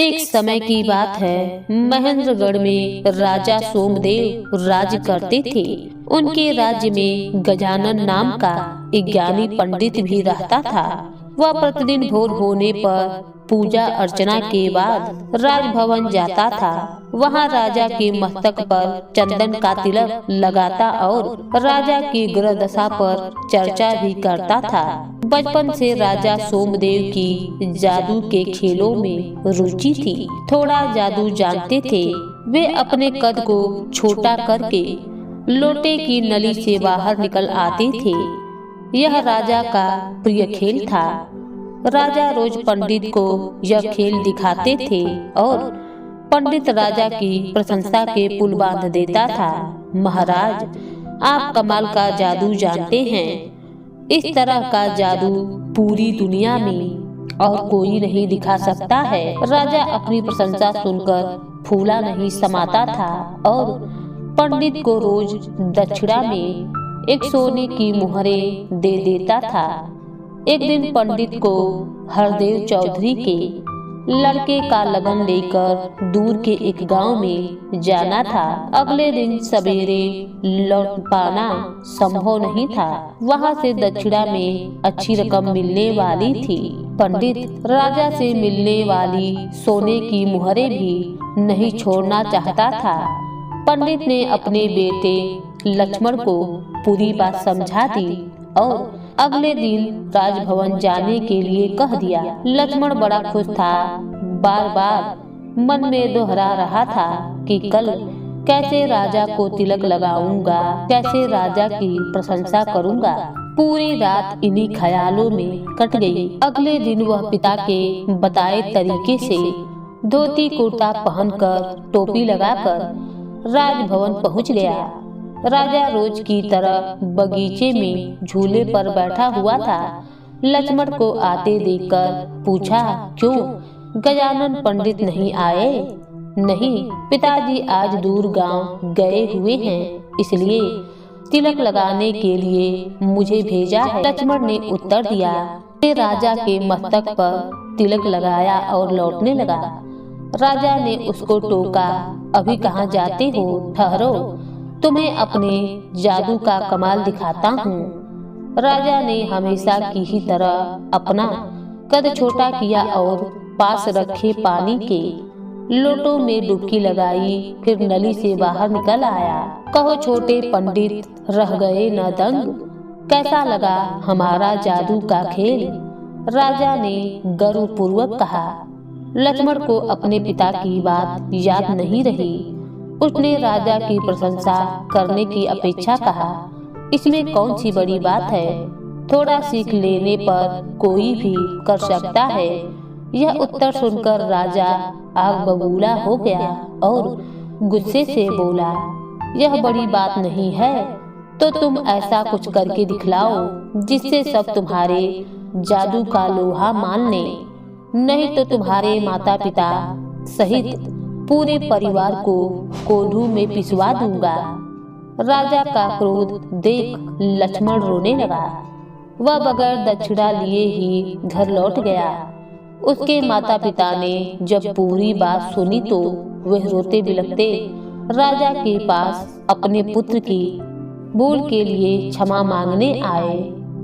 एक समय की बात है, महेंद्रगढ़ में राजा सोमदेव राज करते थे। उनके राज्य में गजानन नाम का एक ज्ञानी पंडित भी रहता था। वह प्रतिदिन भोर होने पर पूजा अर्चना के बाद राजभवन जाता था। वहाँ राजा के मस्तक पर चंदन का तिलक लगाता और राजा की ग्रह दशा पर चर्चा भी करता था। बचपन से राजा सोमदेव की जादू के खेलों में रुचि थी। थोड़ा जादू जानते थे। वे अपने कद को छोटा करके लोटे की नली से बाहर निकल आते थे। यह राजा का प्रिय खेल था। राजा रोज पंडित को यह खेल दिखाते थे और पंडित राजा की प्रशंसा के पुल बांध देता था। महाराज, आप कमाल का जादू जानते हैं। इस तरह का जादू पूरी दुनिया में और कोई नहीं दिखा सकता है। राजा अपनी प्रशंसा सुनकर फूला नहीं समाता था और पंडित को रोज दक्षिणा में एक सोने की मुहरें दे देता था। एक दिन पंडित को हरदेव चौधरी के लड़के का लगन लेकर दूर के एक गांव में जाना था। अगले दिन सवेरे लौट पाना संभव नहीं था। वहां से दक्षिणा में अच्छी रकम मिलने वाली थी। पंडित राजा से मिलने वाली सोने की मुहरें भी नहीं छोड़ना चाहता था। पंडित ने अपने बेटे लक्ष्मण को पूरी बात समझा दी और अगले दिन राजभवन जाने के लिए कह दिया। लक्ष्मण बड़ा खुश था। बार बार मन में दोहरा रहा था कि कल कैसे राजा को तिलक लगाऊंगा, कैसे राजा की प्रशंसा करूंगा। पूरी रात इन्हीं ख्यालों में कट गई। अगले दिन वह पिता के बताए तरीके से धोती कुर्ता पहनकर टोपी लगाकर राजभवन पहुंच गया। राजा रोज की तरह बगीचे में झूले पर बैठा हुआ था। लक्ष्मण को आते देखकर पूछा, क्यों गजानन पंडित नहीं आए? नहीं, पिताजी आज दूर गांव गए हुए हैं, इसलिए तिलक लगाने के लिए मुझे भेजा है। लक्ष्मण ने उत्तर दिया। राजा के मस्तक पर तिलक लगाया और लौटने लगा। राजा ने उसको टोका, अभी कहाँ जाते हो? ठहरो, तुम्हें अपने जादू का कमाल दिखाता हूँ। राजा ने हमेशा की ही तरह अपना कद छोटा किया और पास रखे पानी के लोटों में डुबकी लगाई, फिर नली से बाहर निकल आया। कहो छोटे पंडित, रह गए न दंग? कैसा लगा हमारा जादू का खेल? राजा ने गर्वपूर्वक कहा। लक्ष्मण को अपने पिता की बात याद नहीं रही। उसने राजा की प्रशंसा करने की अपेक्षा कहा, इसमें कौन सी बड़ी बात है? थोड़ा सीख लेने पर कोई भी कर सकता है। यह उत्तर सुनकर राजा आग बबूला हो गया और गुस्से से बोला, यह बड़ी बात नहीं है तो तुम ऐसा कुछ करके दिखलाओ जिससे सब तुम्हारे जादू का लोहा मान ले, नहीं तो तुम्हारे माता पिता सहित पूरे परिवार को कोल्हू में पिसवा दूंगा। राजा का क्रोध देख लक्ष्मण रोने लगा। वह बगैर दक्षिणा लिए ही घर लौट गया। उसके माता पिता ने जब पूरी बात सुनी तो वह रोते बिलखते राजा के पास अपने पुत्र की भूल के लिए क्षमा मांगने आए,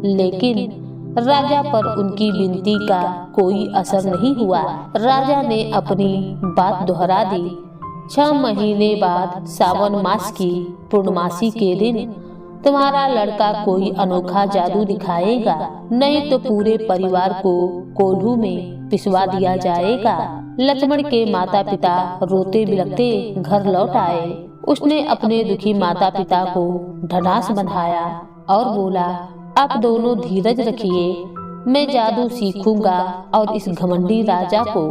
लेकिन राजा पर उनकी विनती का कोई असर नहीं हुआ। राजा ने अपनी बात दोहरा दी। 6 महीने बाद सावन मास की पूर्णमासी के दिन तुम्हारा लड़का कोई अनोखा जादू दिखाएगा, नहीं तो पूरे परिवार को कोल्हू में पिसवा दिया जाएगा। लक्ष्मण के माता पिता रोते बिलखते घर लौट आए। उसने अपने दुखी माता पिता को ढनास बंधाया और बोला, आप दोनों धीरज रखिए, मैं जादू सीखूंगा और इस घमंडी राजा को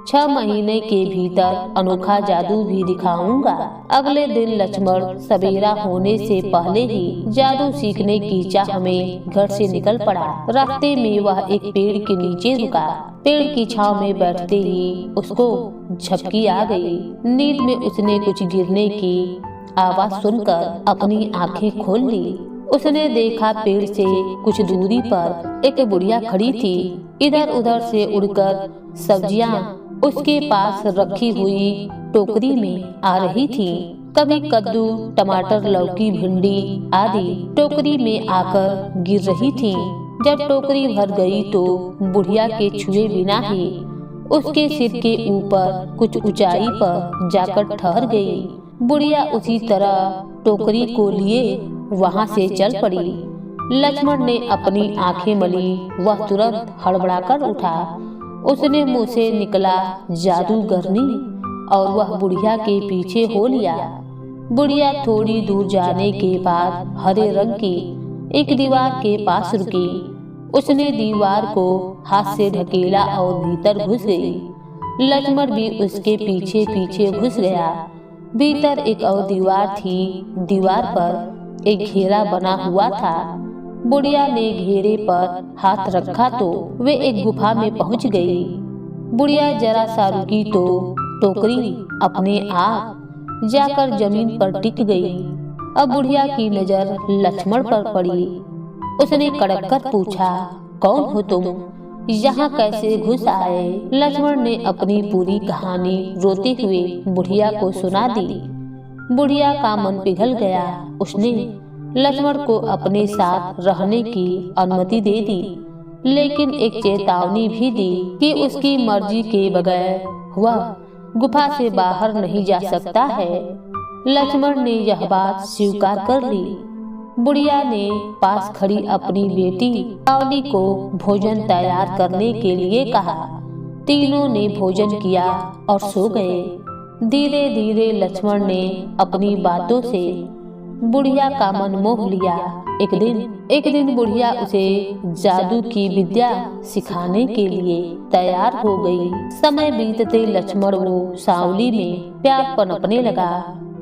6 महीने के भीतर अनोखा जादू भी दिखाऊंगा। अगले दिन लक्ष्मण सवेरा होने से पहले ही जादू सीखने की चाह में घर से निकल पड़ा। रास्ते में वह एक पेड़ के नीचे रुका। पेड़ की छांव में बैठते ही उसको झपकी आ गई। नींद में उसने कुछ गिरने की आवाज सुनकर अपनी आंखें खोल ली। उसने देखा पेड़ से कुछ दूरी पर एक बुढ़िया खड़ी थी। इधर उधर से उड़कर सब्जियां उसके पास रखी हुई टोकरी में आ रही थी। कभी कद्दू, टमाटर, लौकी, भिंडी आदि टोकरी में आकर गिर रही थी। जब टोकरी भर गई तो बुढ़िया के छुए बिना ही उसके सिर के ऊपर कुछ ऊंचाई पर जाकर ठहर गई। बुढ़िया उसी तरह टोकरी को लिए वहां से चल पड़ी। लक्ष्मण ने अपनी आंखें मली, वह तुरंत हड़बड़ाकर उठा। उसने मुंह से निकला जादूगरनी और वह बुढ़िया के पीछे हो लिया। बुढ़िया थोड़ी दूर जाने के बाद हरे रंग की एक दीवार के पास रुकी। उसने दीवार को हाथ से ढकेला और भीतर घुस गई। लक्ष्मण भी उसके पीछे पीछे घुस गया। भीतर एक और दीवार थी। दीवार पर एक घेरा बना हुआ था। बुढ़िया ने घेरे पर हाथ रखा तो वे एक गुफा में पहुंच गई। बुढ़िया जरा सा रुकी तो टोकरी अपने आप जाकर जमीन पर टिक गई। अब बुढ़िया की नजर लक्ष्मण पर पड़ी। उसने कड़क कर पूछा, कौन हो तुम? यहाँ कैसे घुस आए? लक्ष्मण ने अपनी पूरी कहानी रोते हुए बुढ़िया को सुना दी। बुढ़िया का मन पिघल गया। उसने लक्ष्मण को अपने साथ रहने की अनुमति दे दी, लेकिन एक चेतावनी भी दी कि उसकी मर्जी के बगैर वह गुफा से बाहर नहीं जा सकता है। लक्ष्मण ने यह बात स्वीकार कर ली। बुढ़िया ने पास खड़ी अपनी बेटी कावली को भोजन तैयार करने के लिए कहा। तीनों ने भोजन किया और सो गए। धीरे धीरे लक्ष्मण ने अपनी बातों से बुढ़िया का मन मोह लिया। एक दिन बुढ़िया उसे जादू की विद्या सिखाने के लिए तैयार हो गई। समय बीतते लक्ष्मण वो सांवली में प्यार पनपने लगा।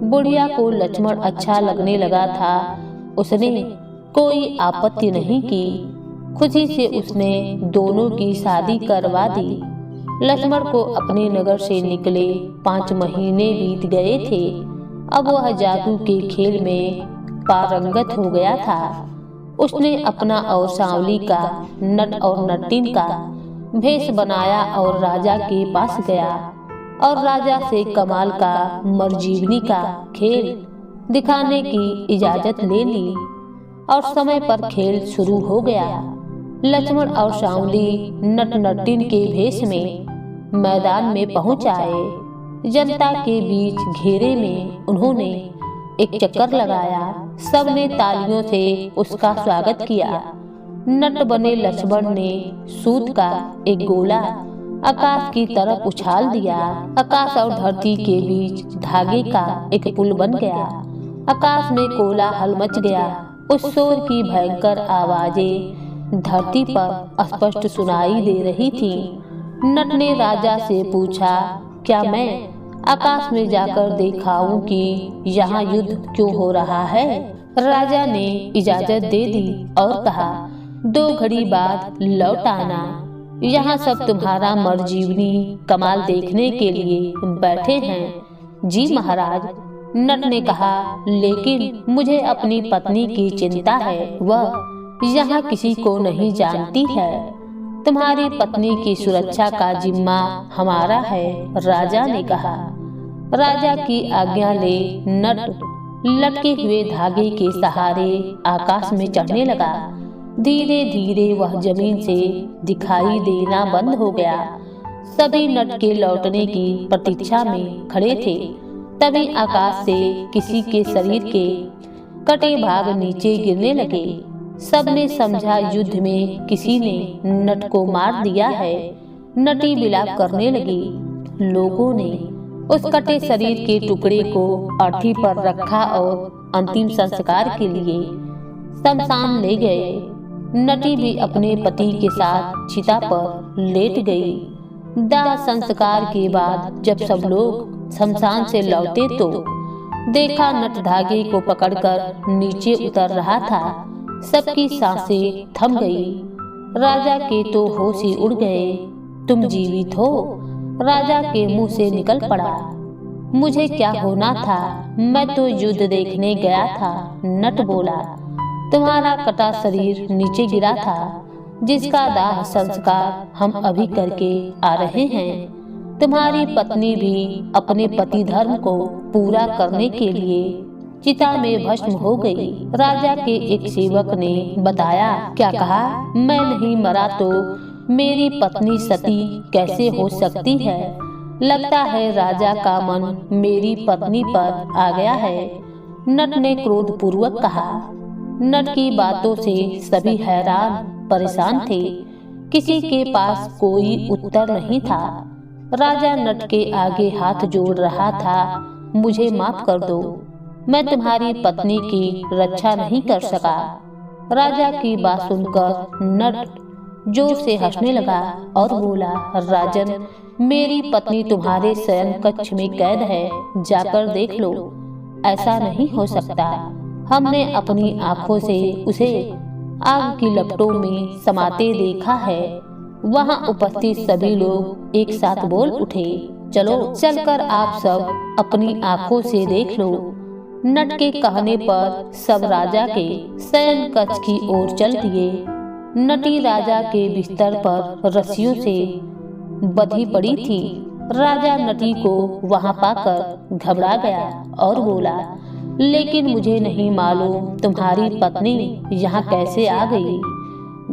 बुढ़िया को लक्ष्मण अच्छा लगने लगा था। उसने कोई आपत्ति नहीं की। खुशी से उसने दोनों की शादी करवा दी। लक्ष्मण को अपने नगर से निकले 5 महीने बीत गए थे। अब वह जादू के खेल में पारंगत हो गया था। उसने अपना और सांवली का नट और नटिन का भेष बनाया और राजा के पास गया और राजा से कमाल का मरजीवनी का खेल दिखाने की इजाजत ले ली और समय पर खेल शुरू हो गया। लक्ष्मण और सांवली नट नटिन के भेष में मैदान में पहुंच आए। जनता के बीच घेरे में उन्होंने एक चक्कर लगाया। सबने तालियों से उसका स्वागत किया। नट बने लक्ष्मण ने सूत का एक गोला आकाश की तरफ उछाल दिया। आकाश और धरती के बीच धागे का एक पुल बन गया। आकाश में कोलाहल मच गया। उस शोर की भयंकर आवाजें धरती पर स्पष्ट सुनाई दे रही थी। नट ने राजा से पूछा, क्या मैं आकाश में जाकर दिखाऊं कि यहाँ युद्ध क्यों हो रहा है? राजा ने इजाजत दे दी और कहा, 2 घड़ी बाद लौट आना। यहाँ सब तुम्हारा मरजीवनी कमाल देखने के लिए बैठे हैं। जी महाराज, नट ने कहा, लेकिन मुझे अपनी पत्नी की चिंता है। वह यहाँ किसी को नहीं जानती है। तुम्हारी पत्नी की सुरक्षा का जिम्मा हमारा है, राजा ने कहा। राजा की आज्ञा ले नट लटके हुए धागे के सहारे आकाश में चढ़ने लगा। धीरे धीरे वह जमीन से दिखाई देना बंद हो गया। सभी नट के लौटने की प्रतीक्षा में खड़े थे। तभी आकाश से किसी के शरीर के कटे भाग नीचे गिरने लगे। सबने समझा युद्ध में किसी ने नट को मार दिया है। नटी विलाप करने लगी। लोगों ने उस कटे शरीर के टुकड़े को अर्थी पर रखा और अंतिम संस्कार के लिए शमशान ले गए। नटी भी अपने पति के साथ चिता पर लेट गई। दाह संस्कार के बाद जब सब लोग शमशान से लौटे तो देखा नट धागे को पकड़कर नीचे उतर रहा था। सबकी सांसें थम गई। राजा के तो होश ही उड़ गए। तुम जीवित हो? राजा के मुंह से निकल पड़ा। मुझे क्या होना था, मैं तो युद्ध देखने गया था। नट बोला, तुम्हारा कटा शरीर नीचे गिरा था, जिसका दाह संस्कार हम अभी करके आ रहे हैं। तुम्हारी पत्नी भी अपने पति धर्म को पूरा करने के लिए चिता में भस्म हो गई। राजा के एक सेवक ने बताया, क्या कहा? मैं नहीं मरा तो मेरी पत्नी सती कैसे हो सकती है? लगता है राजा का मन मेरी पत्नी पर आ गया है। नट ने क्रोध पूर्वक कहा। नट की बातों से सभी हैरान परेशान थे। किसी के पास कोई उत्तर नहीं था। राजा नट के आगे हाथ जोड़ रहा था। मुझे माफ कर दो, मैं तुम्हारी पत्नी की रक्षा नहीं कर सका। राजा की बात सुनकर नट जोर से हंसने लगा और बोला, राजन, मेरी पत्नी तुम्हारे शयन कक्ष में कैद है, जाकर देख लो। ऐसा नहीं हो सकता। हमने अपनी आंखों से उसे आग की लपटों में समाते देखा है। वहां उपस्थित सभी लोग एक साथ बोल उठे, चलो चलकर आप सब अपनी आंखों से देख लो। नट के कहने पर सब राजा के शयन कक्ष की ओर चल दिए। नटी राजा के बिस्तर पर रस्सियों से बंधी पड़ी थी। राजा नटी को वहां पाकर घबरा गया और बोला, लेकिन मुझे नहीं मालूम तुम्हारी पत्नी यहाँ कैसे आ गई।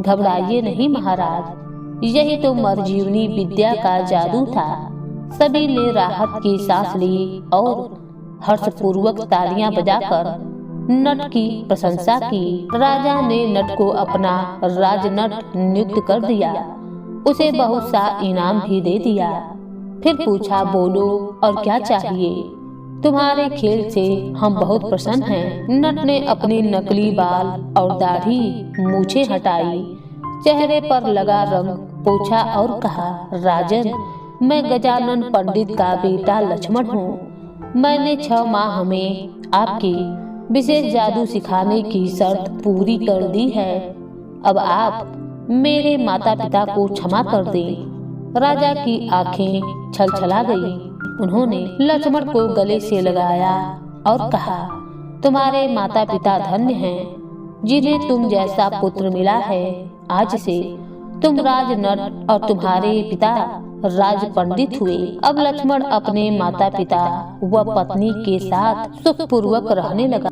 घबराइए नहीं महाराज, यही तो मरजीवनी विद्या का जादू था। सभी ने राहत की सांस ली और हर्षपूर्वक तालियां बजाकर नट की प्रशंसा की। राजा ने नट को अपना राजनट नियुक्त कर दिया। उसे बहुत सा इनाम भी दे दिया। फिर पूछा, बोलो और क्या चाहिए? तुम्हारे खेल से हम बहुत प्रसन्न हैं। नट ने अपने नकली बाल और दाढ़ी मूछें हटाई, चेहरे पर लगा रंग पोंछा और कहा, राजन, मैं गजानन पंडित का बेटा लक्ष्मण हूँ। मैंने 6 माह में आपकी विशेष जादू सिखाने की शर्त पूरी कर दी है। अब आप मेरे माता पिता को क्षमा कर दें। राजा की आंखें छलछला गई। उन्होंने लक्ष्मण को गले से लगाया और कहा, तुम्हारे माता पिता धन्य हैं, जिन्हें तुम जैसा पुत्र मिला है। आज से तुम राजनट और तुम्हारे पिता राज पंडित हुए। अब लक्ष्मण अपने माता पिता व पत्नी के साथ सुखपूर्वक रहने लगा।